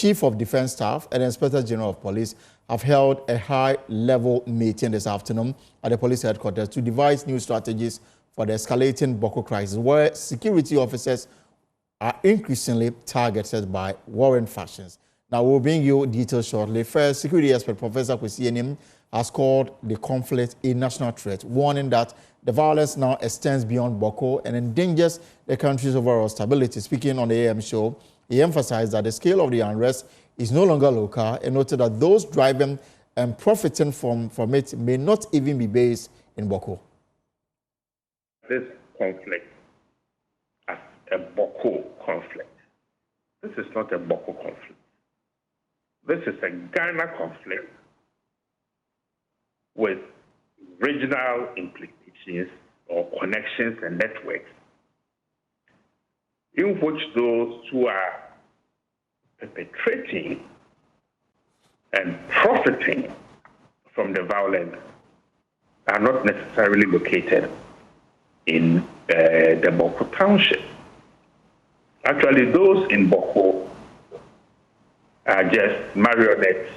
Chief of Defense Staff and Inspector General of Police have held a high-level meeting this afternoon at the police headquarters to devise new strategies for the escalating Bawku crisis, where security officers are increasingly targeted by warring factions. Now, we'll bring you details shortly. First, security expert Professor Kwesi Enim has called the conflict a national threat, warning that the violence now extends beyond Bawku and endangers the country's overall stability. Speaking on the AM show, he emphasized that the scale of the unrest is no longer local and noted that those driving and profiting from it may not even be based in Bawku. This conflict as a Bawku conflict. This is not a Bawku conflict. This is a Ghana conflict with regional implications or connections and networks in which those who are perpetrating and profiting from the violence are not necessarily located in the Bawku township. Actually, those in Bawku are just marionettes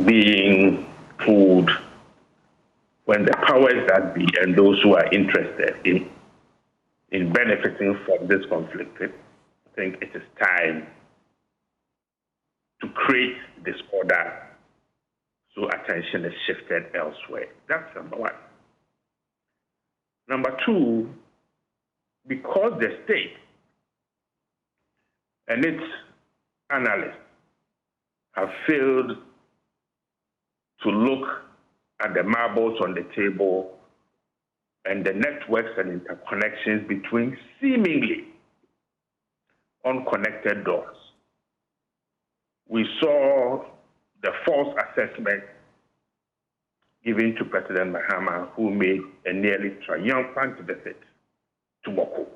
being fooled when the powers that be and those who are interested in benefiting from this conflict, I think it is time to create disorder so attention is shifted elsewhere. That's number one. Number two, because the state and its analysts have failed to look at the marbles on the table and the networks and interconnections between seemingly unconnected dots. We saw the false assessment given to President Mahama, who made a nearly triumphant visit to Bawku.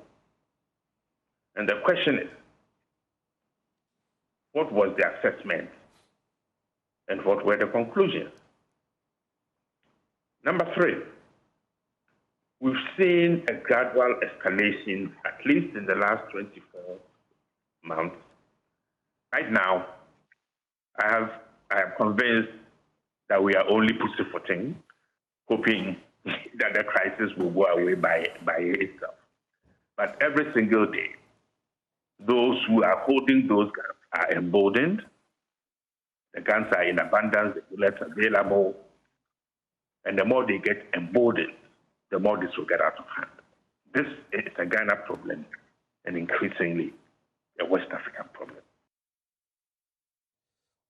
And the question is, what was the assessment and what were the conclusions? Number three, we've seen a gradual escalation, at least in the last 24 months. Right now, I am convinced that we are only pussyfooting, hoping that the crisis will go away by itself. But every single day, those who are holding those guns are emboldened. The guns are in abundance, the bullets are available, and the more they get emboldened, the more this will get out of hand. This is a Ghana problem and increasingly a West African problem.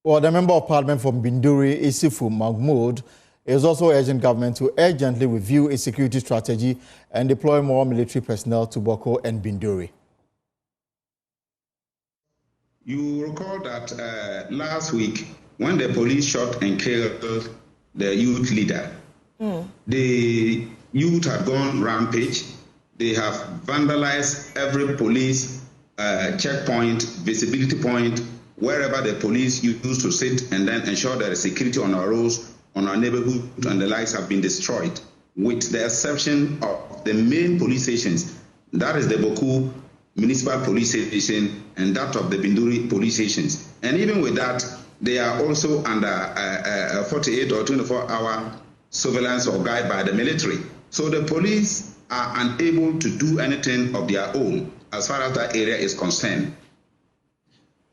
Well, the Member of Parliament from Binduri, Isifu Mahmoud, is also urging government to urgently review its security strategy and deploy more military personnel to Bawku and Binduri. You recall that last week, when the police shot and killed the youth leader, the youth had gone rampage. They have vandalized every police checkpoint, visibility point, wherever the police used to sit and then ensure that the security on our roads, on our neighborhood, and the lights have been destroyed, with the exception of the main police stations. That is the Bawku Municipal Police Station and that of the Binduri police stations. And even with that, they are also under 48 or 24-hour surveillance or guide by the military. So the police are unable to do anything of their own as far as that area is concerned.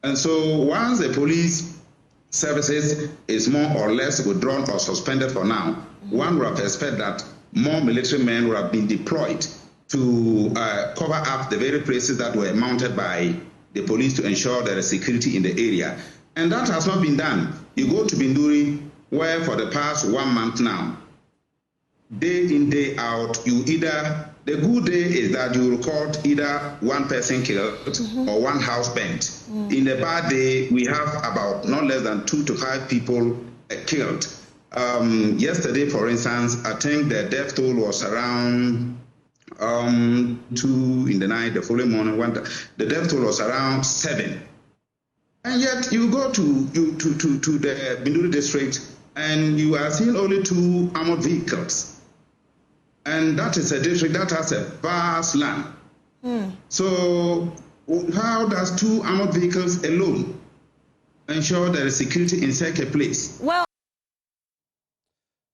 And so once the police services is more or less withdrawn or suspended for now, one would have expected that more military men would have been deployed to cover up the very places that were mounted by the police to ensure there is security in the area. And that has not been done. You go to Binduri, where for the past 1 month now, day in, day out, the good day is that you record either one person killed or one house burnt. In the bad day, we have about not less than 2 to 5 people killed. Yesterday, for instance, I think the death toll was around 2 in the night. The following morning, the death toll was around 7. And yet you go to the Binduri district and you are seeing only 2 armored vehicles. And that is a district that has a vast land. So how does 2 armored vehicles alone ensure there is security in such a place. Well,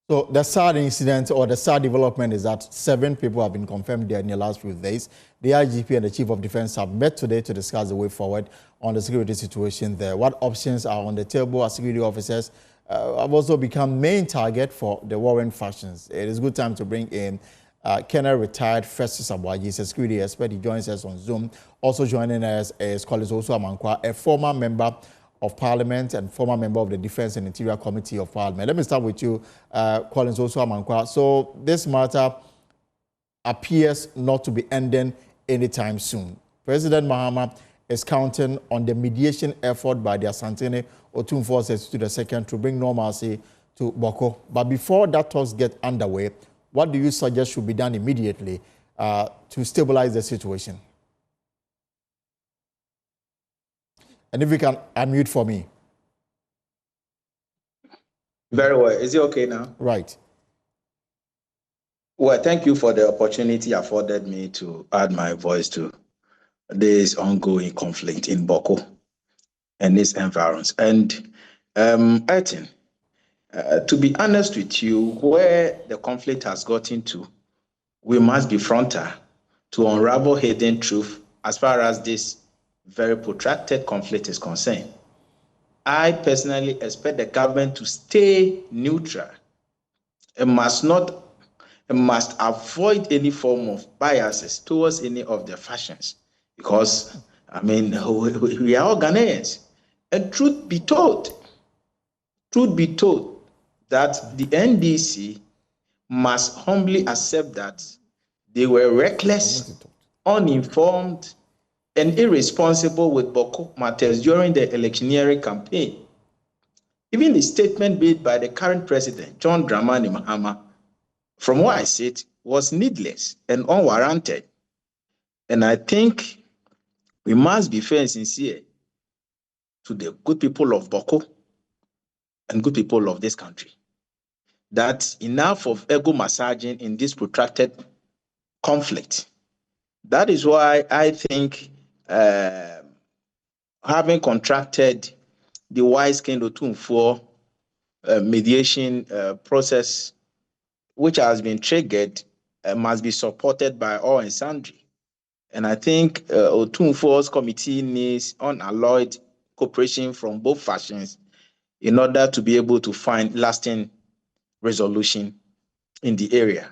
so the sad incident or the sad development is that 7 people have been confirmed there in the last few days. The IGP and the Chief of Defense have met today to discuss the way forward on the security situation there. What options are on the table as security officers have also become main target for the warring factions. It is a good time to bring in Colonel retired Festus Abwaji. He's a security expert. He joins us on Zoom. Also joining us is Collins Osu Amankwa, a former member of Parliament and former member of the Defense and Interior Committee of Parliament. Let me start with you, Collins Osu Amankwa. So this matter appears not to be ending anytime soon. President Mahama is counting on the mediation effort by the Asantene Otum forces to the second to bring normalcy to Bawku. But before that talks get underway, what do you suggest should be done immediately to stabilize the situation? And if you can unmute for me. Very well. Is it okay now? Right. Well, thank you for the opportunity afforded me to add my voice to this ongoing conflict in Bawku and its environs. And I think, to be honest with you, where the conflict has gotten to, we must be frontal to unravel hidden truth as far as this very protracted conflict is concerned. I personally expect the government to stay neutral. It must avoid any form of biases towards any of the factions, because I mean we are all Ghanaians. And truth be told, that the NDC must humbly accept that they were reckless, uninformed, and irresponsible with Bawku matters during the electioneering campaign. Even the statement made by the current president, John Dramani Mahama, from what I said, was needless and unwarranted. And I think we must be fair and sincere to the good people of Bawku and good people of this country, that enough of ego massaging in this protracted conflict. That is why I think having contracted the wise Kendo for mediation process, which has been triggered, must be supported by all and sundry. And I think Otumfo's committee needs unalloyed cooperation from both factions in order to be able to find lasting resolution in the area.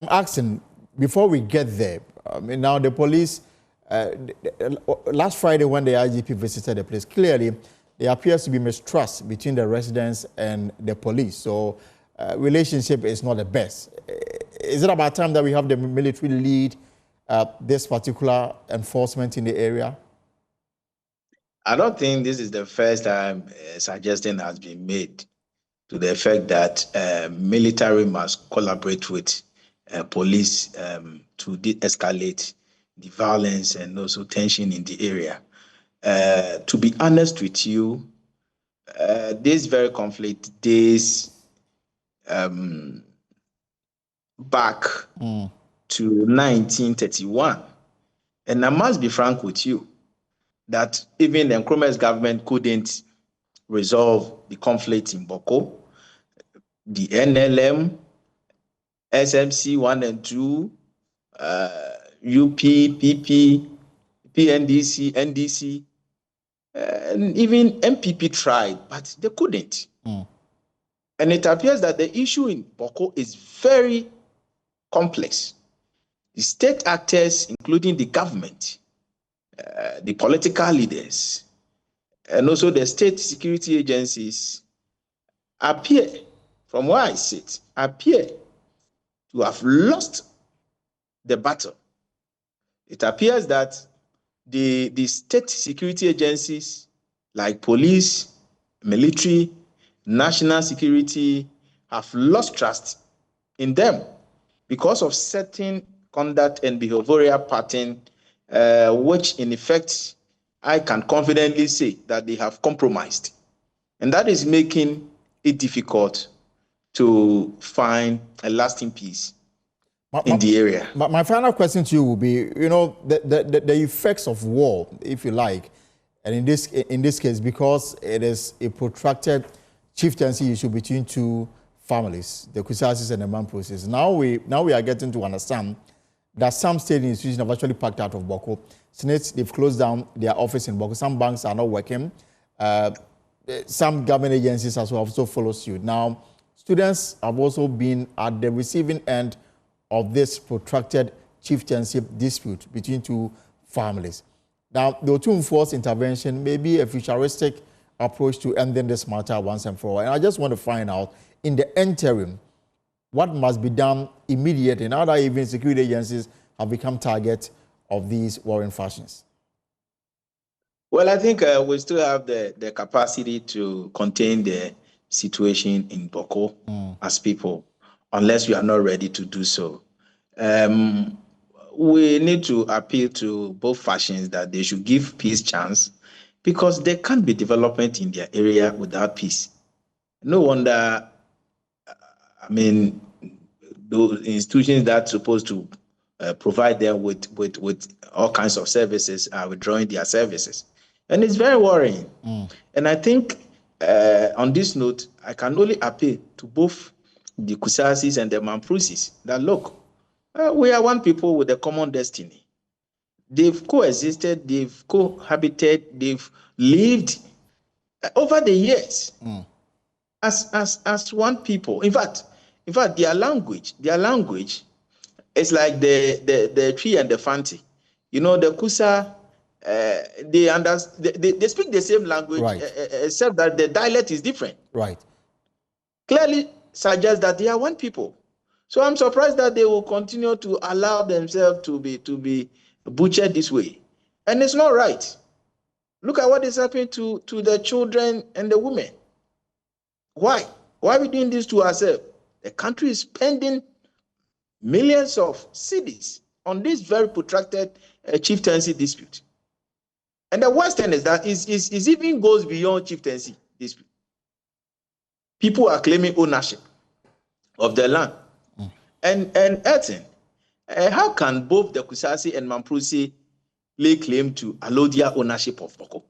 I'm asking, before we get there, I mean, now the police, last Friday when the IGP visited the place, clearly there appears to be mistrust between the residents and the police. So relationship is not the best. Is it about time that we have the military lead this particular enforcement in the area? I don't think this is the first time a suggestion has been made to the effect that military must collaborate with police to de-escalate the violence and also tension in the area. To be honest with you, this very conflict dates back to 1931. And I must be frank with you that even the Nkrumah's government couldn't resolve the conflict in Bawku. The NLM, SMC 1 and 2, UP, PP, PNDC, NDC, and even MPP tried, but they couldn't. And it appears that the issue in Bawku is very complex. The state actors, including the government, the political leaders, and also the state security agencies appear, from where I sit, appear to have lost the battle. It appears that the state security agencies like police, military, national security have lost trust in them because of certain conduct and behavioral pattern, which in effect, I can confidently say that they have compromised. And that is making it difficult to find a lasting peace in the area. My final question to you will be, you know, the effects of war, if you like, And in this case, because it is a protracted chieftaincy issue between two families, the Kusasis and the Mamprosis, now we are getting to understand that some state institutions have actually packed out of Bawku. Since they've closed down their office in Bawku. Some banks are not working. Some government agencies as well have also followed suit. Now, students have also been at the receiving end of this protracted chieftaincy dispute between two families. Now, the Otumfuo's intervention may be a futuristic approach to ending this matter once and for all. And I just want to find out, in the interim, what must be done immediately now that even security agencies have become target of these warring factions? Well, I think we still have the capacity to contain the situation in Bawku as people, unless we are not ready to do so. We need to appeal to both factions that they should give peace chance, because there can't be development in their area without peace. No wonder, I mean, those institutions that are supposed to provide them with all kinds of services are withdrawing their services. And it's very worrying. And I think on this note, I can only appeal to both the Kusasis and the Mamprusis that, look, we are one people with a common destiny. They've coexisted, they've cohabited, they've lived over the years as one people. In fact, their language is like the tree and the fanti. You know, the Kusa, they speak the same language, right, except that the dialect is different. Right. Clearly suggests that they are one people. So I'm surprised that they will continue to allow themselves to be butchered this way. And it's not right. Look at what is happening to the children and the women. Why? Why are we doing this to ourselves? The country is spending millions of cedis on this very protracted chieftaincy dispute. And the worst thing is that it even goes beyond chieftaincy dispute. People are claiming ownership of the land. And Elton, how can both the Kusasi and Mamprusi lay claim to allodial ownership of Bawku?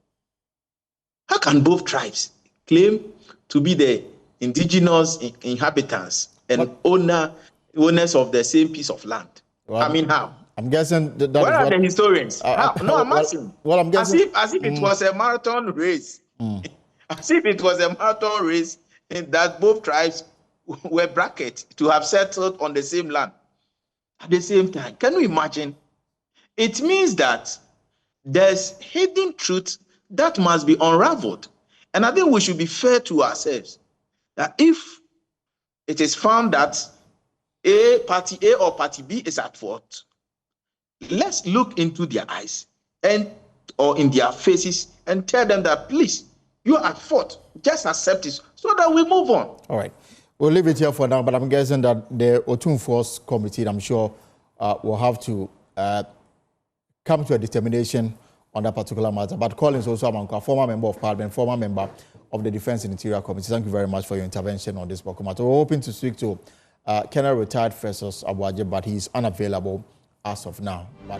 How can both tribes claim to be the indigenous inhabitants and owners of the same piece of land? Well, I mean, how? I'm guessing that where are the historians? No, I'm asking. Well, I'm guessing as if it was a marathon race. As if it was a marathon race, and that both tribes were bracketed to have settled on the same land at the same time. Can you imagine? It means that there's hidden truth that must be unraveled. And I think we should be fair to ourselves that if it is found that party A or party B is at fault, let's look into their eyes or in their faces and tell them that, please, you are at fault. Just accept it so that we move on. All right. We'll leave it here for now, but I'm guessing that the Otumfuo's committee, I'm sure, will have to come to a determination on that particular matter. But Collins also, a former member of Parliament, former member of the Defense and Interior Committee. Thank you very much for your intervention on this Bawku matter. We're hoping to speak to Colonel retired Festus Abuaje, but he's unavailable as of now. But